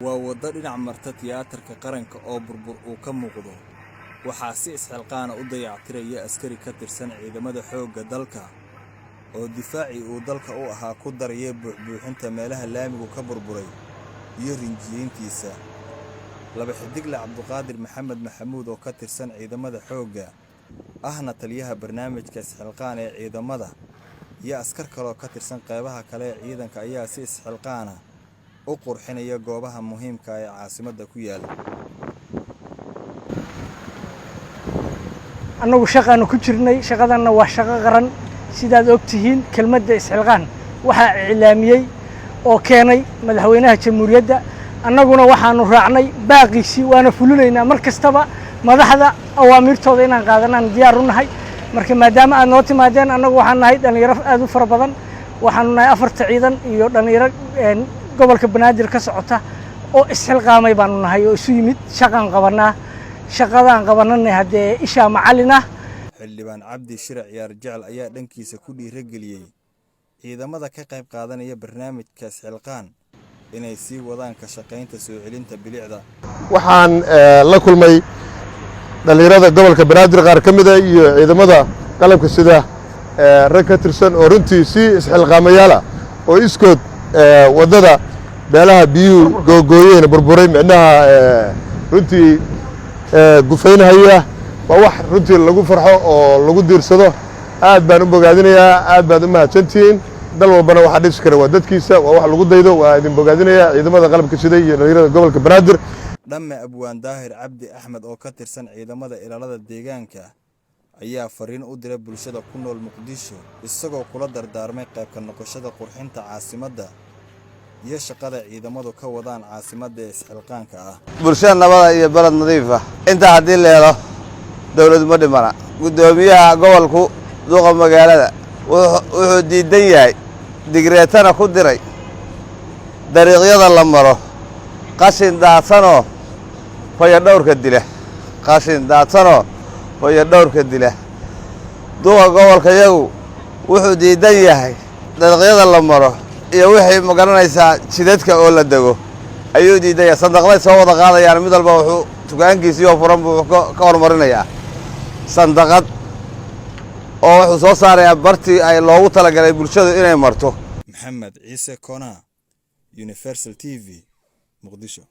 waa wado dhinac marta tiyaatarka qaranka oo burbur uu ka muuqdo. waxaa si isxilqaana u dayactiraya askari ka tirsan ciidamada xoogga dalka oo difaacii uu dalka u ahaa ku daraya buuxbuuxinta meelaha laamigu ka burburay iyo rinjiyeyntiisa. laba xidigle Cabduqaadir Maxamed Maxamuud oo ka tirsan ciidamada xoogga ahna taliyaha barnaamijka isxilqaan ee ciidamada iyo askar kale oo ka tirsan qaybaha kale ee ciidanka ayaa si isxilqaana u qurxinaya goobaha muhiimka ah ee caasimadda ku yaal. annagu shaqaanu ku jirnay, shaqadanna waa shaqo qaran sidaad ogtihiin. kelmadda isxilqaan waxaa iclaamiyey oo keenay madaxweynaha jamhuuriyadda, annaguna waxaanu raacnay baaqiisii waana fulinaynaa mar kastaba madaxda awaamirtooda inaan qaadanaan diyaar u nahay. marka maadaama aad noo timaadeen, annagu waxaan nahay dhalinyaro aad u fara badan, waxaanu nahay 4 ciidan iyo dhalinyaro gobolka Banaadir ka socota oo isxilqaamay baanu nahay oo isu yimid shaqan qabanaa. shaqadaan qabananay haddee isha macallin ah. xildhibaan Cabdi Shire Ciyaar Jecel ayaa dhankiisa ku dhiirigeliyay ciidamada ka qayb qaadanaya barnaamijka isxilqaan inay sii wadaan ka shaqaynta soo celinta bilicda. waxaan la kulmay dhalinyarada gobolka Banaadir qaar ka mid ah iyo ciidamada qalabka sida rag ka tirsan oo runtii si isxilqaamayaal ah oo iskood wadada beelaha biyuhu googooyeen burburay micnaha runtii gufaynahaya. waa wax runtii lagu farxo oo lagu diirsado. aad baan u bogaadinayaa, aad baad u mahadsantihiin. dal walbana waxaa dhisi kara waa dadkiisa, waa wax lagu daydo. waa idin bogaadinayaa ciidamada qalabka sida iyo dhalinyarada gobolka Banaadir. dhamme Abwaan Daahir Cabdi Axmed oo ka tirsan ciidamada ilaalada deegaanka ayaa fariin u diray bulshada ku nool Muqdisho isagoo kula dardaarmay qayb ka noqoshada qurxinta caasimadda iyo shaqada ciidamadu ka wadaan caasimadda isxilqaanka ah. bulshada nabada iyo balad nadiif ah inta haddii leedo dawlad ma dhimana. gudoomiyaha gobolku duqa magaalada wuxuu diidan yahay digreetana ku diray dariiqyada la maro qashin daadsanoo fayadhowrka dila. qashin daadsanoo fayadhowrka dila. duqa gobolka yagu wuxuu diidan yahay dariiqyada la maro iyo wixii magaranaysaa jidadka oo la dego ayuu diidaya. sandaqday soo wada qaadayaan, mid walba wuxuu tukaankiisii oo furan buu ka hormarinayaa sandaqad oo wuxuu soo saarayaa bartii ay loogu talagalay bulshadu inay marto. Maxamed Ciise Kona, Universal TV, Muqdisho.